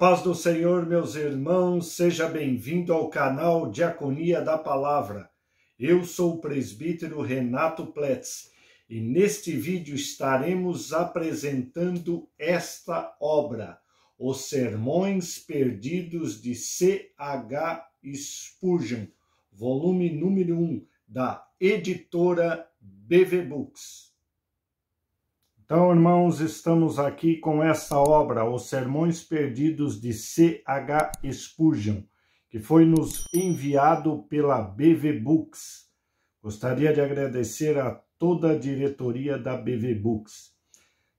paz do Senhor, meus irmãos, seja bem-vindo ao canal Diaconia da Palavra. Eu sou o presbítero Renato Pletz e neste vídeo estaremos apresentando esta obra, Os Sermões Perdidos de C.H. Spurgeon, volume número 1, da editora BV Books. Então, irmãos, estamos aqui com essa obra, Os Sermões Perdidos de C.H. Spurgeon, que foi nos enviado pela BV Books. Gostaria de agradecer a toda a diretoria da BV Books.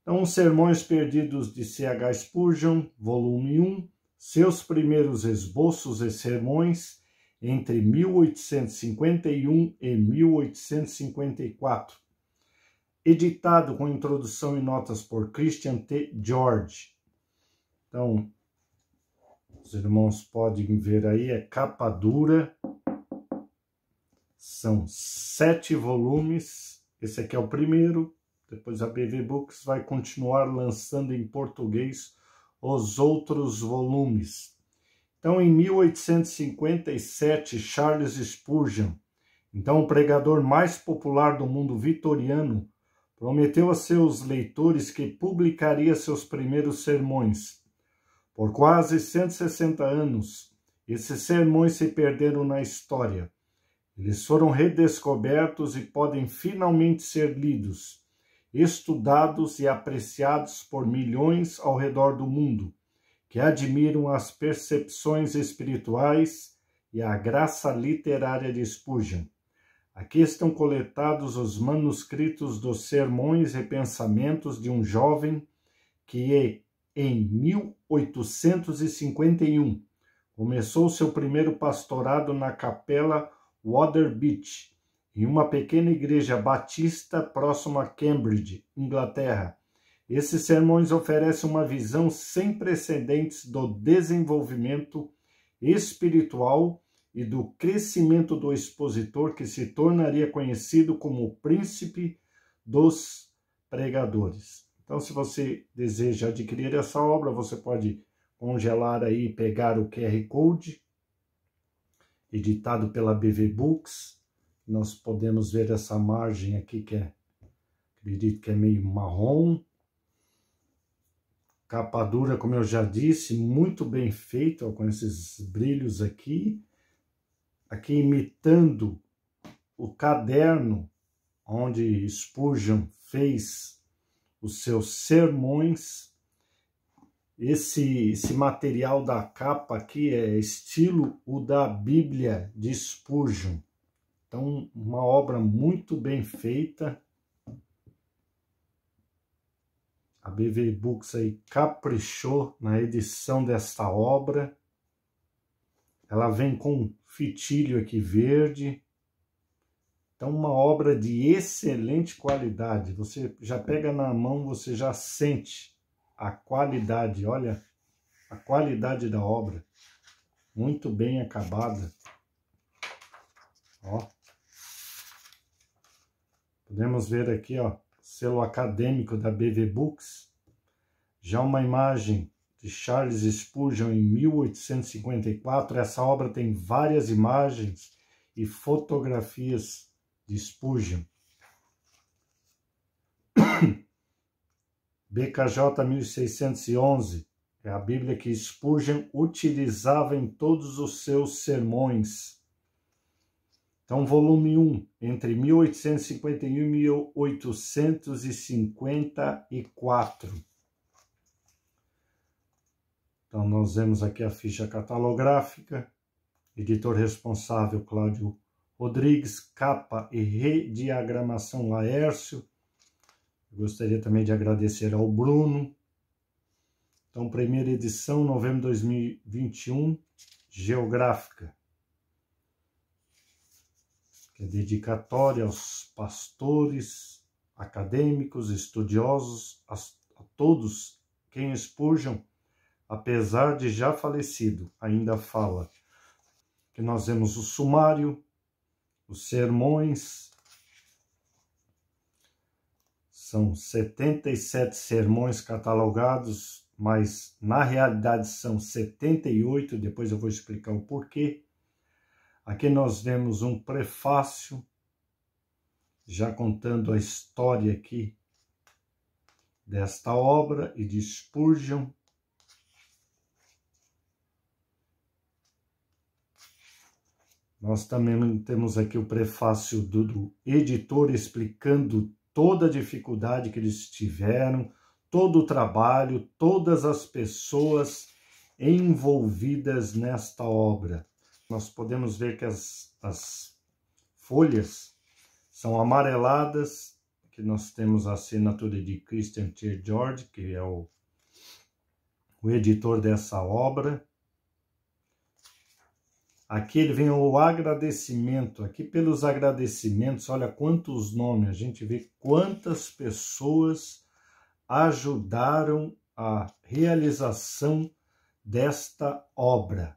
Então, Os Sermões Perdidos de C.H. Spurgeon, volume 1, seus primeiros esboços e sermões entre 1851 e 1854. Editado com introdução e notas por Christian T. George. Então, os irmãos podem ver aí, é capa dura. São 7 volumes. Esse aqui é o primeiro. Depois a BV Books vai continuar lançando em português os outros volumes. Então, em 1857, Charles Spurgeon, então o pregador mais popular do mundo vitoriano, prometeu a seus leitores que publicaria seus primeiros sermões. Por quase 160 anos, esses sermões se perderam na história. Eles foram redescobertos e podem finalmente ser lidos, estudados e apreciados por milhões ao redor do mundo, que admiram as percepções espirituais e a graça literária de Spurgeon. Aqui estão coletados os manuscritos dos sermões e pensamentos de um jovem que, em 1851, começou seu primeiro pastorado na capela Waterbeach, em uma pequena igreja batista próxima a Cambridge, Inglaterra. Esses sermões oferecem uma visão sem precedentes do desenvolvimento espiritual e do crescimento do expositor, que se tornaria conhecido como o príncipe dos pregadores. Então, se você deseja adquirir essa obra, você pode congelar aí e pegar o QR Code, editado pela BV Books. Nós podemos ver essa margem aqui, que acredito que é meio marrom. Capa dura, como eu já disse, muito bem feita, com esses brilhos aqui. Aqui imitando o caderno onde Spurgeon fez os seus sermões. Esse material da capa aqui é estilo o da Bíblia de Spurgeon. Então, uma obra muito bem feita. A BV Books aí caprichou na edição desta obra. Ela vem com fitilho aqui verde. Então, uma obra de excelente qualidade. Você já pega na mão, você já sente a qualidade. Olha a qualidade da obra. Muito bem acabada. Ó. Podemos ver aqui, ó, selo acadêmico da BV Books. Já uma imagem de Charles Spurgeon em 1854. Essa obra tem várias imagens e fotografias de Spurgeon. BKJ 1611 é a Bíblia que Spurgeon utilizava em todos os seus sermões. Então, volume 1, entre 1851 e 1854. Então, nós vemos aqui a ficha catalográfica, editor responsável Cláudio Rodrigues, capa e rediagramação Laércio. Eu gostaria também de agradecer ao Bruno. Então, primeira edição, novembro de 2021, geográfica, que é dedicatória aos pastores, acadêmicos, estudiosos, a todos quem Spurgeon, apesar de já falecido, ainda fala. Que nós vemos o sumário, os sermões. São 77 sermões catalogados mas na realidade são 78, depois eu vou explicar o porquê. Aqui nós vemos um prefácio, já contando a história aqui desta obra e de Spurgeon. Nós também temos aqui o prefácio do editor explicando toda a dificuldade que eles tiveram, todo o trabalho, todas as pessoas envolvidas nesta obra. Nós podemos ver que as folhas são amareladas, que nós temos a assinatura de Christian T. George, que é o editor dessa obra. Aqui ele vem o agradecimento, aqui pelos agradecimentos, olha quantos nomes, a gente vê quantas pessoas ajudaram a realização desta obra.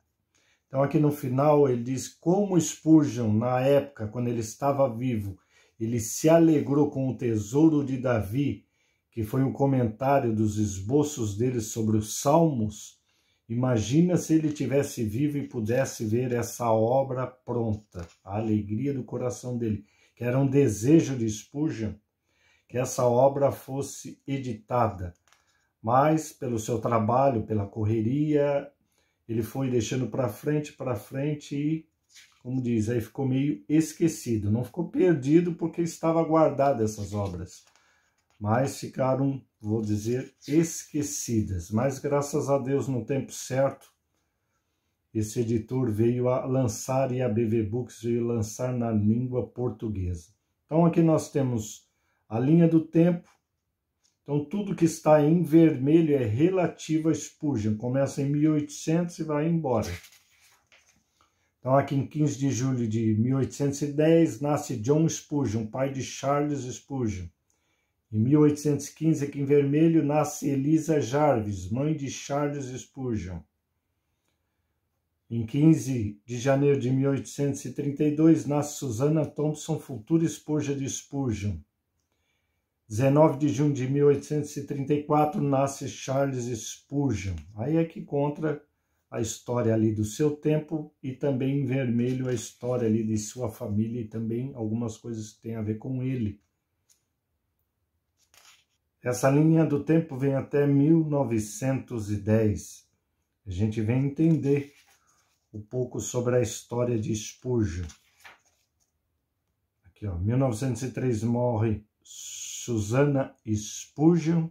Então aqui no final ele diz como Spurgeon, na época, quando ele estava vivo, ele se alegrou com o tesouro de Davi, que foi um comentário dos esboços dele sobre os Salmos. Imagina se ele tivesse vivo e pudesse ver essa obra pronta, a alegria do coração dele, que era um desejo de Spurgeon, que essa obra fosse editada. Mas, pelo seu trabalho, pela correria, ele foi deixando para frente e, como diz, aí ficou meio esquecido. Não ficou perdido porque estava guardado essas obras, mas ficaram, vou dizer, esquecidas. Mas graças a Deus, no tempo certo, esse editor veio a lançar e a BV Books veio lançar na língua portuguesa. Então aqui nós temos a linha do tempo. Então tudo que está em vermelho é relativo a Spurgeon. Começa em 1800 e vai embora. Então aqui em 15 de julho de 1810 nasce John Spurgeon, pai de Charles Spurgeon. Em 1815, aqui em vermelho, nasce Eliza Jarvis, mãe de Charles Spurgeon. Em 15 de janeiro de 1832, nasce Susanna Thompson, futura esposa de Spurgeon. 19 de junho de 1834, nasce Charles Spurgeon. Aí é que conta a história ali do seu tempo e também em vermelho a história ali de sua família e também algumas coisas que têm a ver com ele. Essa linha do tempo vem até 1910. A gente vem entender um pouco sobre a história de Spurgeon. Aqui, ó, 1903 morre Susanna Spurgeon.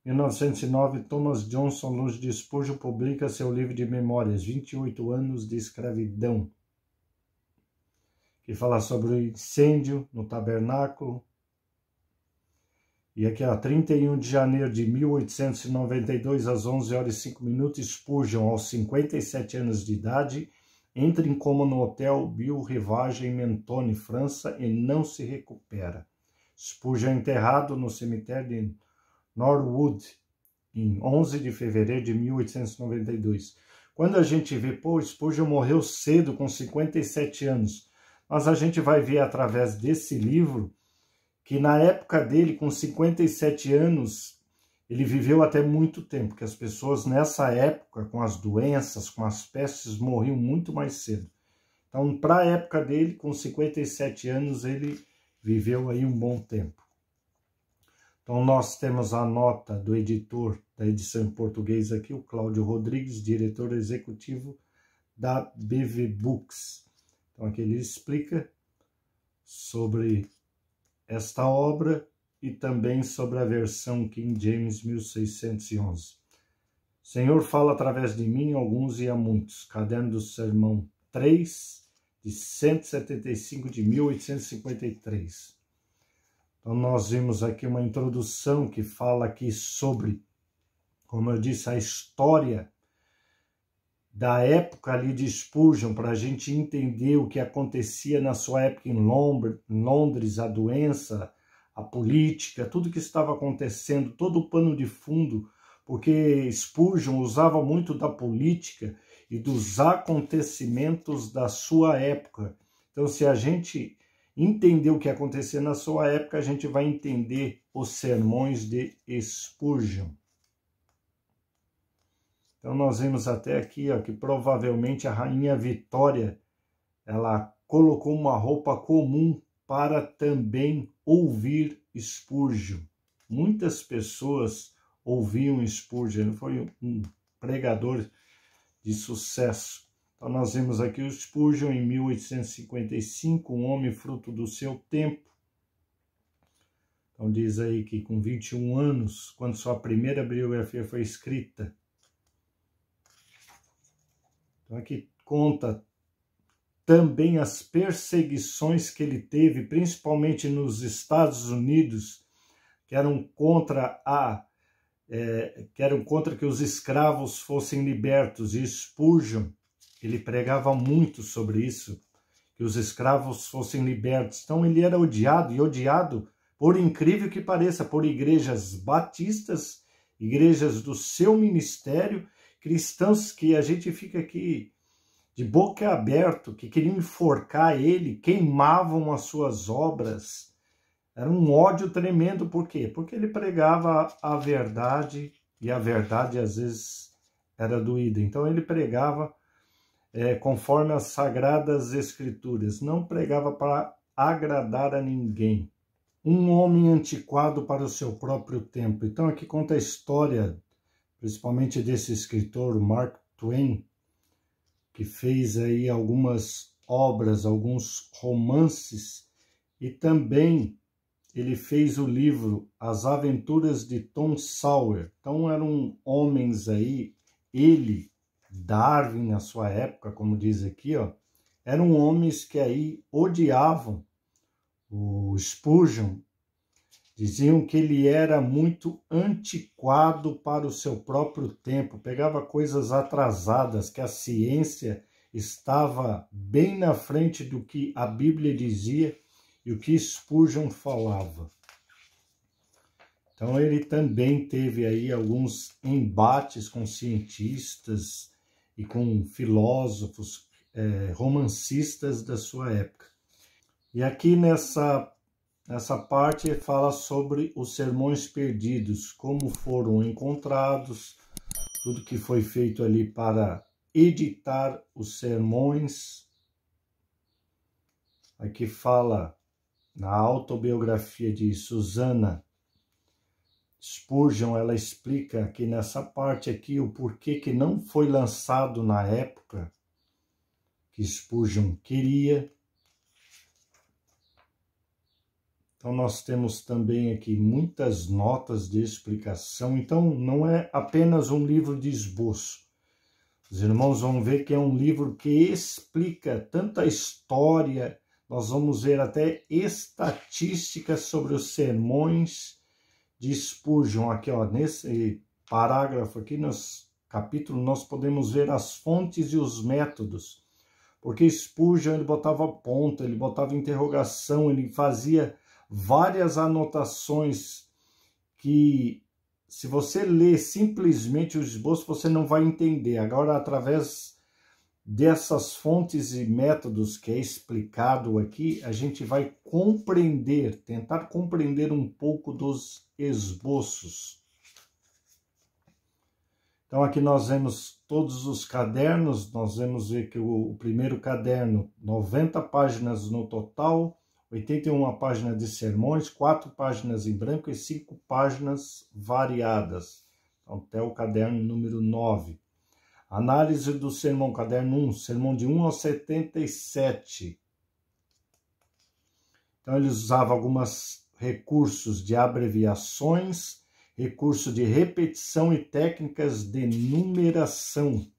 1909, Thomas Johnson, longe de Spurgeon, publica seu livro de memórias, 28 anos de escravidão, que fala sobre o incêndio no tabernáculo. E aqui, ó, 31 de janeiro de 1892, às 11h05, Spurgeon, aos 57 anos de idade, entra em coma no hotel Bill Rivage, em Mentone, França, e não se recupera. Spurgeon é enterrado no cemitério de Norwood, em 11 de fevereiro de 1892. Quando a gente vê, pô, Spurgeon morreu cedo, com 57 anos, mas a gente vai ver através desse livro que na época dele, com 57 anos, ele viveu até muito tempo, que as pessoas nessa época, com as doenças, com as pestes, morriam muito mais cedo. Então, para a época dele, com 57 anos, ele viveu aí um bom tempo. Então, nós temos a nota do editor da edição em português aqui, o Cláudio Rodrigues, diretor executivo da BV Books. Então, aqui ele explica sobre esta obra e também sobre a versão King James 1611. Senhor fala através de mim, alguns e a muitos. Caderno do Sermão 3, de 175 de 1853. Então nós vimos aqui uma introdução que fala aqui sobre, como eu disse, a história da época ali de Spurgeon, para a gente entender o que acontecia na sua época em Londres, a doença, a política, tudo que estava acontecendo, todo o pano de fundo, porque Spurgeon usava muito da política e dos acontecimentos da sua época. Então, se a gente entender o que acontecia na sua época, a gente vai entender os sermões de Spurgeon. Então nós vemos até aqui, ó, que provavelmente a rainha Vitória, ela colocou uma roupa comum para também ouvir Spurgeon. Muitas pessoas ouviam Spurgeon, ele foi um pregador de sucesso. Então nós vemos aqui o Spurgeon em 1855, um homem fruto do seu tempo. Então diz aí que com 21 anos, quando sua primeira biografia foi escrita. Então aqui conta também as perseguições que ele teve, principalmente nos Estados Unidos, que eram contra que os escravos fossem libertos. E Spurgeon, ele pregava muito sobre isso, que os escravos fossem libertos. Então ele era odiado, e odiado, por incrível que pareça, por igrejas batistas, igrejas do seu ministério, cristãos que a gente fica aqui de boca aberta, que queriam enforcar ele, queimavam as suas obras. Era um ódio tremendo, por quê? Porque ele pregava a verdade, e a verdade às vezes era doída. Então ele pregava conforme as Sagradas Escrituras, não pregava para agradar a ninguém. Um homem antiquado para o seu próprio tempo. Então aqui conta a história, principalmente desse escritor, Mark Twain, que fez aí algumas obras, alguns romances, e também ele fez o livro As Aventuras de Tom Sawyer. Então eram homens aí, ele, Darwin na sua época, como diz aqui, ó, eram homens que aí odiavam o Spurgeon. Diziam que ele era muito antiquado para o seu próprio tempo, pegava coisas atrasadas, que a ciência estava bem na frente do que a Bíblia dizia e o que Spurgeon falava. Então ele também teve aí alguns embates com cientistas e com filósofos, romancistas da sua época. E aqui nessa parte fala sobre os sermões perdidos, como foram encontrados, tudo que foi feito ali para editar os sermões. Aqui fala na autobiografia de Susannah Spurgeon, ela explica aqui nessa parte aqui o porquê que não foi lançado na época que Spurgeon queria. Então nós temos também aqui muitas notas de explicação. Então não é apenas um livro de esboço. Os irmãos vão ver que é um livro que explica tanta história. Nós vamos ver até estatísticas sobre os sermões de Spurgeon. Aqui, ó, nesse parágrafo aqui, nos capítulo, nós podemos ver as fontes e os métodos. Porque Spurgeon, ele botava ponto, ele botava interrogação, ele fazia várias anotações que, se você ler simplesmente o esboço, você não vai entender. Agora, através dessas fontes e métodos que é explicado aqui, a gente vai compreender, tentar compreender um pouco dos esboços. Então aqui nós vemos todos os cadernos, nós vamos ver que o primeiro caderno, 90 páginas no total, 81 páginas de sermões, 4 páginas em branco e 5 páginas variadas. Então, até o caderno número 9. Análise do sermão, caderno 1, sermão de 1 ao 77. Então, ele usava alguns recursos de abreviações, recurso de repetição e técnicas de numeração,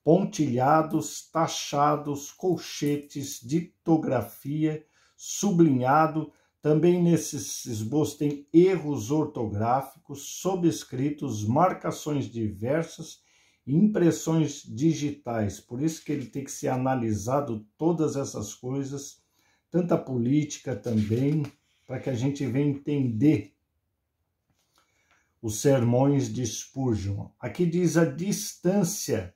pontilhados, tachados, colchetes, ditografia, sublinhado. Também nesses esboços tem erros ortográficos, sobrescritos, marcações diversas, impressões digitais. Por isso que ele tem que ser analisado todas essas coisas, tanta política também, para que a gente venha entender os sermões de Spurgeon. Aqui diz a distância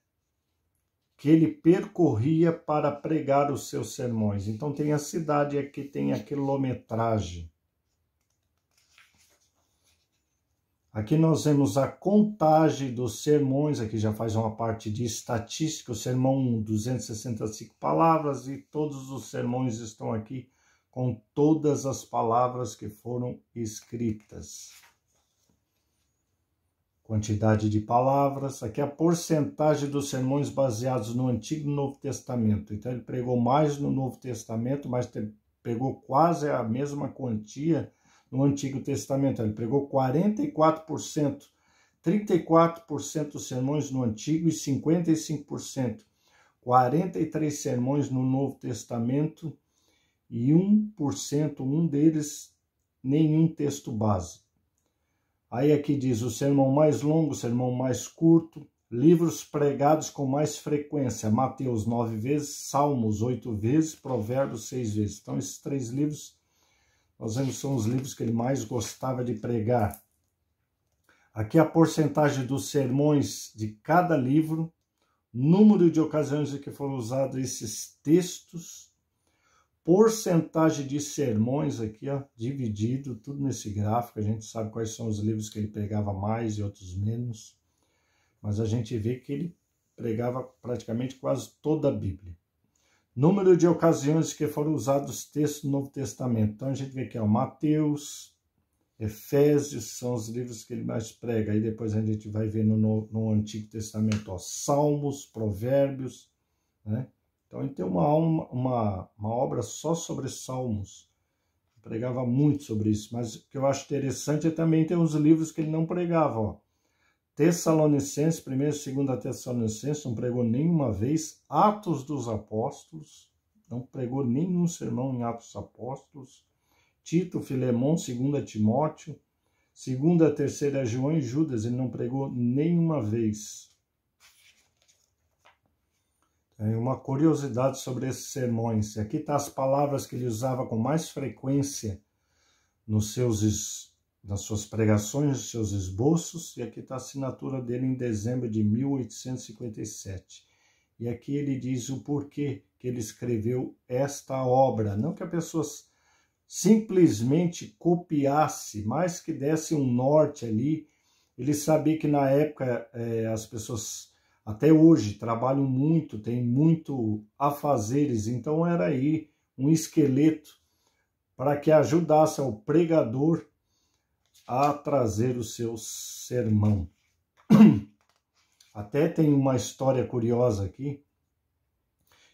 que ele percorria para pregar os seus sermões. Então tem a cidade, aqui tem a quilometragem. Aqui nós vemos a contagem dos sermões, aqui já faz uma parte de estatística, o sermão 1, 265 palavras, e todos os sermões estão aqui com todas as palavras que foram escritas. Quantidade de palavras, aqui a porcentagem dos sermões baseados no Antigo e no Novo Testamento. Então ele pregou mais no Novo Testamento, mas pegou quase a mesma quantia no Antigo Testamento. Ele pregou 44%, 34% dos sermões no Antigo e 55%. 43 sermões no Novo Testamento e 1%, um deles, nenhum texto base. Aí aqui diz o sermão mais longo, o sermão mais curto, livros pregados com mais frequência, Mateus 9 vezes, Salmos 8 vezes, Provérbios 6 vezes. Então esses 3 livros, nós vemos que são os livros que ele mais gostava de pregar. Aqui a porcentagem dos sermões de cada livro, número de ocasiões em que foram usados esses textos, porcentagem de sermões aqui, ó, dividido, tudo nesse gráfico. A gente sabe quais são os livros que ele pregava mais e outros menos, mas a gente vê que ele pregava praticamente quase toda a Bíblia. Número de ocasiões que foram usados textos do Novo Testamento. Então a gente vê que é o Mateus, Efésios, são os livros que ele mais prega. Aí depois a gente vai ver no Antigo Testamento, ó, Salmos, Provérbios, né? Então ele tem uma obra só sobre Salmos. Ele pregava muito sobre isso, mas o que eu acho interessante é também ter uns livros que ele não pregava, ó. Tessalonicenses, 1ª e 2ª Tessalonicenses, não pregou nenhuma vez. Atos dos Apóstolos, não pregou nenhum sermão em Atos dos Apóstolos. Tito, Filemão, 2ª Timóteo, 2ª, 3ª João e Judas, ele não pregou nenhuma vez. É uma curiosidade sobre esses sermões. Aqui está as palavras que ele usava com mais frequência nas suas pregações, nos seus esboços, e aqui está a assinatura dele em dezembro de 1857. E aqui ele diz o porquê que ele escreveu esta obra. Não que a pessoa simplesmente copiasse, mas que desse um norte ali. Ele sabia que na época as pessoas até hoje trabalham muito, tem muito afazeres, então era aí um esqueleto para que ajudasse ao pregador a trazer o seu sermão. Até tem uma história curiosa aqui,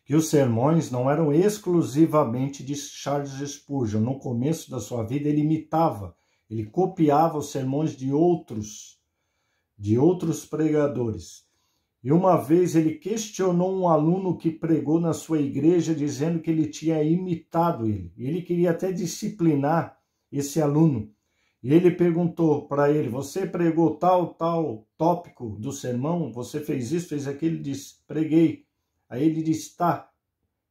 que os sermões não eram exclusivamente de Charles Spurgeon. No começo da sua vida ele imitava, ele copiava os sermões de outros pregadores. E uma vez ele questionou um aluno que pregou na sua igreja, dizendo que ele tinha imitado ele. E ele queria até disciplinar esse aluno. E ele perguntou para ele: você pregou tal tópico do sermão? Você fez isso, fez aquilo? Ele disse: preguei. Aí ele disse: tá,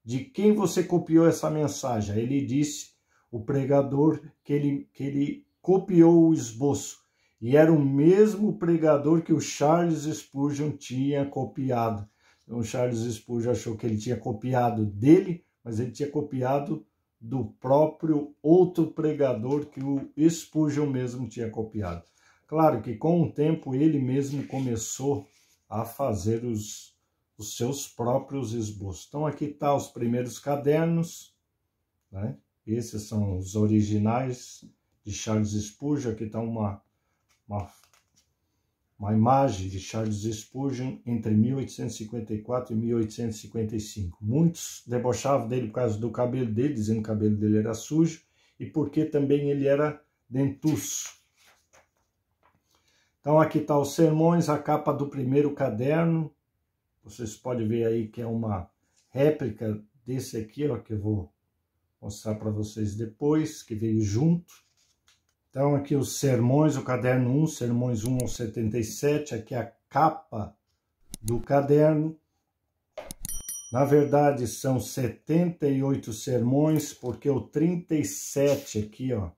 de quem você copiou essa mensagem? Aí ele disse, o pregador, que ele copiou o esboço. E era o mesmo pregador que o Charles Spurgeon tinha copiado. Então, o Charles Spurgeon achou que ele tinha copiado dele, mas ele tinha copiado do próprio outro pregador que o Spurgeon mesmo tinha copiado. Claro que com o tempo ele mesmo começou a fazer os seus próprios esboços. Então aqui está os primeiros cadernos, né? Esses são os originais de Charles Spurgeon. Aqui está uma imagem de Charles Spurgeon entre 1854 e 1855. Muitos debochavam dele por causa do cabelo dele, dizendo que o cabelo dele era sujo, e porque também ele era dentuço. Então aqui está os sermões, a capa do primeiro caderno. Vocês podem ver aí que é uma réplica desse aqui, ó, que eu vou mostrar para vocês depois, que veio junto. Então, aqui os sermões, o caderno 1, sermões 1 ao 77, aqui a capa do caderno. Na verdade, são 78 sermões, porque o 37 aqui, ó,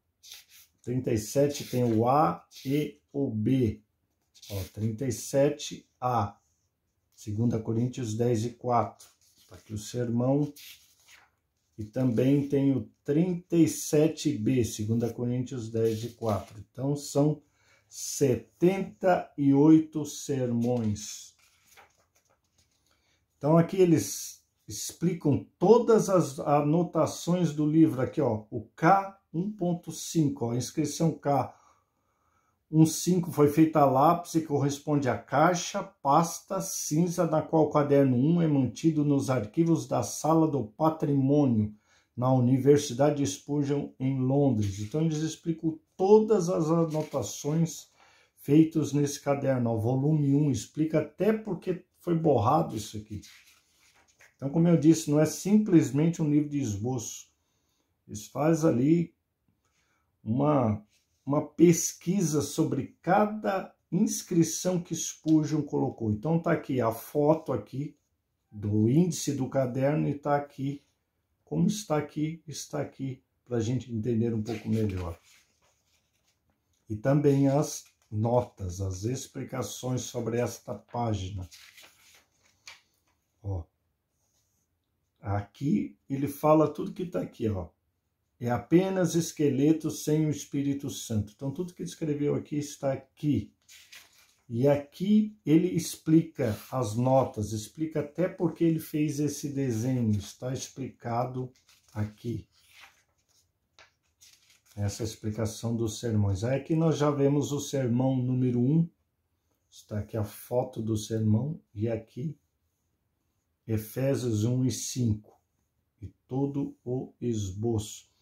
37 tem o A e o B. Ó, 37A, 2 Coríntios 10 e 4. Tá aqui o sermão. E também tem o 37b, 2 Coríntios 10 e 4. Então, são 78 sermões. Então aqui eles explicam todas as anotações do livro, aqui ó, o K 1.5, a inscrição K 1.5 foi feita a lápis e corresponde à caixa, pasta cinza na qual o caderno 1 é mantido nos arquivos da Sala do Patrimônio, na Universidade de Spurgeon, em Londres. Então eles explicam todas as anotações feitas nesse caderno. O volume 1 explica até porque foi borrado isso aqui. Então, como eu disse, não é simplesmente um livro de esboço. Eles fazem ali uma pesquisa sobre cada inscrição que Spurgeon colocou. Então tá aqui a foto aqui do índice do caderno e tá aqui, como está aqui, para a gente entender um pouco melhor. E também as notas, as explicações sobre esta página. Ó, aqui ele fala tudo que está aqui, ó. É apenas esqueleto sem o Espírito Santo. Então, tudo que ele escreveu aqui está aqui. E aqui ele explica as notas, explica até porque ele fez esse desenho. Está explicado aqui. Essa explicação dos sermões. Aí aqui nós já vemos o sermão número 1. Está aqui a foto do sermão. E aqui, Efésios 1 e 5. E todo o esboço.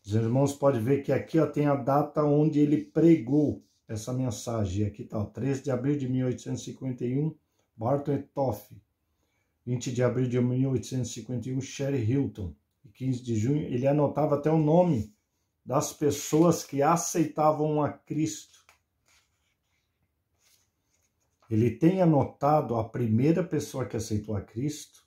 Os irmãos podem ver que aqui ó, tem a data onde ele pregou essa mensagem. Aqui está, 13 de abril de 1851, Barton e Toff. 20 de abril de 1851, Sherry Hilton. E 15 de junho, ele anotava até o nome das pessoas que aceitavam a Cristo. Ele tem anotado a primeira pessoa que aceitou a Cristo,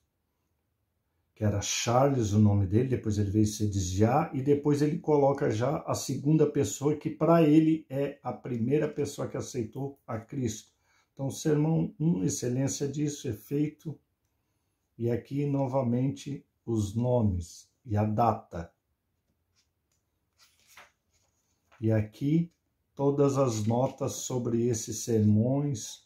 que era Charles, o nome dele, depois ele veio ser desviar, e depois ele coloca já a segunda pessoa, que para ele é a primeira pessoa que aceitou a Cristo. Então, o sermão 1, excelência disso, é feito, e aqui novamente os nomes e a data. E aqui todas as notas sobre esses sermões,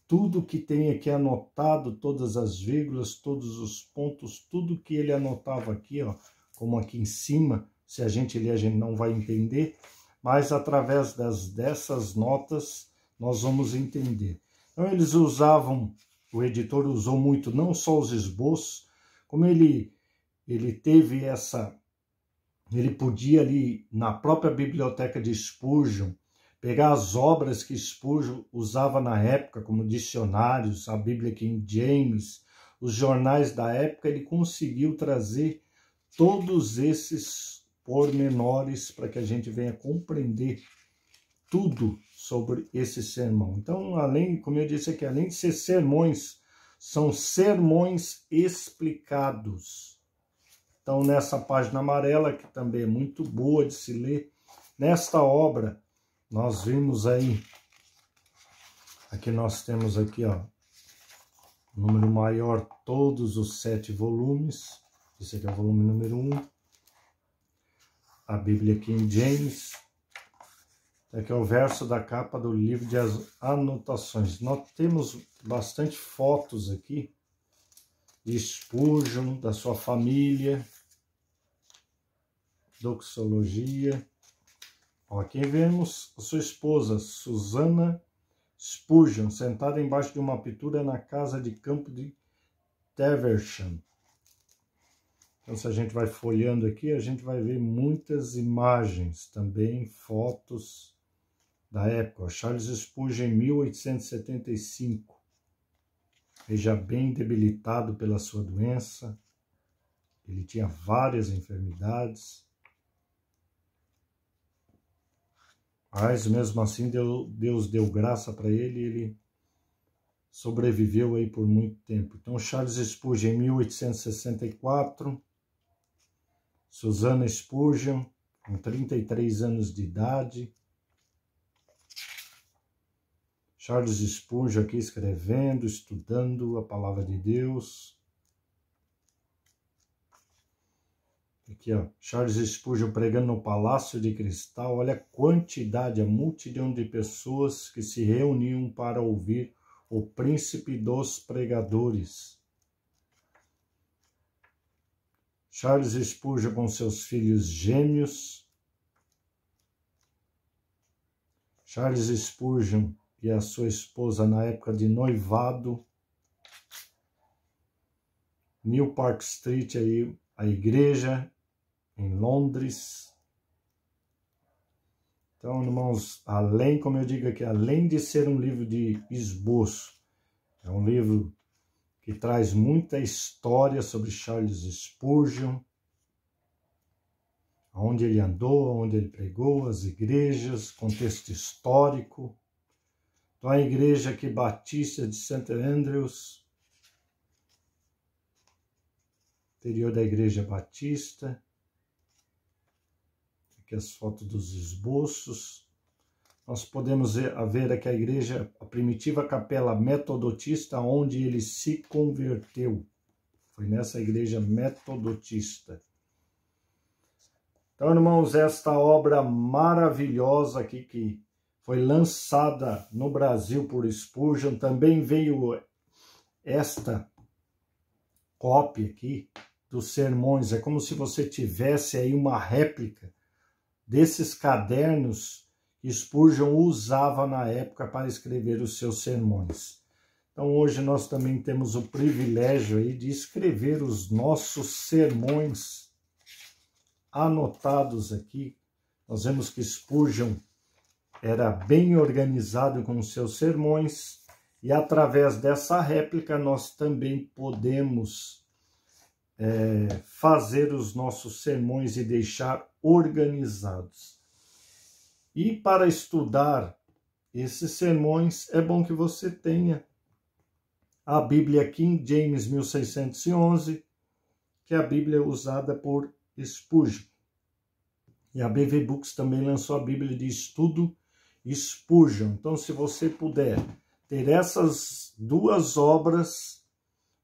tudo que tem aqui anotado, todas as vírgulas, todos os pontos, tudo que ele anotava aqui, ó, como aqui em cima, se a gente ler a gente não vai entender, mas através dessas notas nós vamos entender. Então eles usavam, o editor usou muito não só os esboços, como ele teve ele podia ali na própria biblioteca de Spurgeon, pegar as obras que Spurgeon usava na época, como dicionários, a Bíblia King James, os jornais da época, ele conseguiu trazer todos esses pormenores para que a gente venha compreender tudo sobre esse sermão. Então, além, como eu disse aqui, além de ser sermões, são sermões explicados. Então, nessa página amarela, que também é muito boa de se ler, nesta obra, nós vimos aí, aqui nós temos aqui, ó, número maior, todos os 7 volumes. Esse aqui é o volume número 1. A Bíblia King James. Aqui é o verso da capa do livro de anotações. Nós temos bastante fotos aqui de Spurgeon, da sua família, doxologia. Ó, aqui vemos a sua esposa, Susana Spurgeon, sentada embaixo de uma pintura na casa de campo de Teversham. Então, se a gente vai folheando aqui, a gente vai ver muitas imagens também, fotos da época. Charles Spurgeon, em 1875, ele já bem debilitado pela sua doença, ele tinha várias enfermidades, mas mesmo assim Deus deu graça para ele e ele sobreviveu aí por muito tempo. Então, Charles Spurgeon, em 1864, Susana Spurgeon, com 33 anos de idade. Charles Spurgeon aqui escrevendo, estudando a palavra de Deus. E Aqui, ó, Charles Spurgeon pregando no Palácio de Cristal. Olha a quantidade, a multidão de pessoas que se reuniam para ouvir o príncipe dos pregadores. Charles Spurgeon com seus filhos gêmeos. Charles Spurgeon e a sua esposa na época de noivado. New Park Street, aí, a igreja em Londres. Então, irmãos, além, como eu digo aqui, além de ser um livro de esboço, é um livro que traz muita história sobre Charles Spurgeon, onde ele andou, onde ele pregou, as igrejas, contexto histórico. Então, a igreja aqui batista de St. Andrews, interior da igreja batista. Aqui as fotos dos esboços. Nós podemos ver aqui a igreja, a primitiva capela metodotista, onde ele se converteu. Foi nessa igreja metodotista. Então, irmãos, esta obra maravilhosa aqui que foi lançada no Brasil por Spurgeon, também veio esta cópia aqui dos sermões. É como se você tivesse aí uma réplica desses cadernos que Spurgeon usava na época para escrever os seus sermões. Então hoje nós também temos o privilégio aí de escrever os nossos sermões anotados aqui. Nós vemos que Spurgeon era bem organizado com os seus sermões e através dessa réplica nós também podemos fazer os nossos sermões e deixar organizados. E para estudar esses sermões, é bom que você tenha a Bíblia King James 1611, que é a Bíblia usada por Spurgeon. E a BV Books também lançou a Bíblia de Estudo Spurgeon. Então, se você puder ter essas duas obras,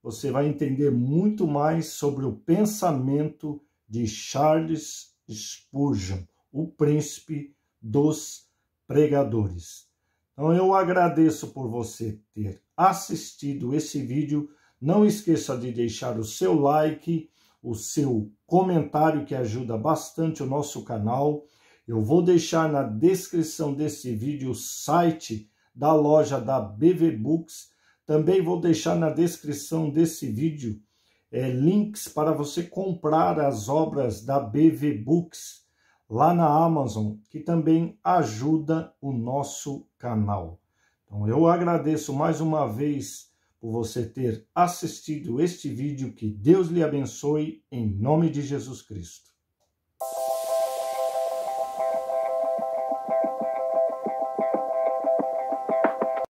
você vai entender muito mais sobre o pensamento de Charles Spurgeon, o príncipe dos pregadores. Então eu agradeço por você ter assistido esse vídeo. Não esqueça de deixar o seu like, o seu comentário, que ajuda bastante o nosso canal. Eu vou deixar na descrição desse vídeo o site da loja da BV Books. Também vou deixar na descrição desse vídeo links para você comprar as obras da BV Books lá na Amazon, que também ajuda o nosso canal. Então eu agradeço mais uma vez por você ter assistido este vídeo. Que Deus lhe abençoe em nome de Jesus Cristo.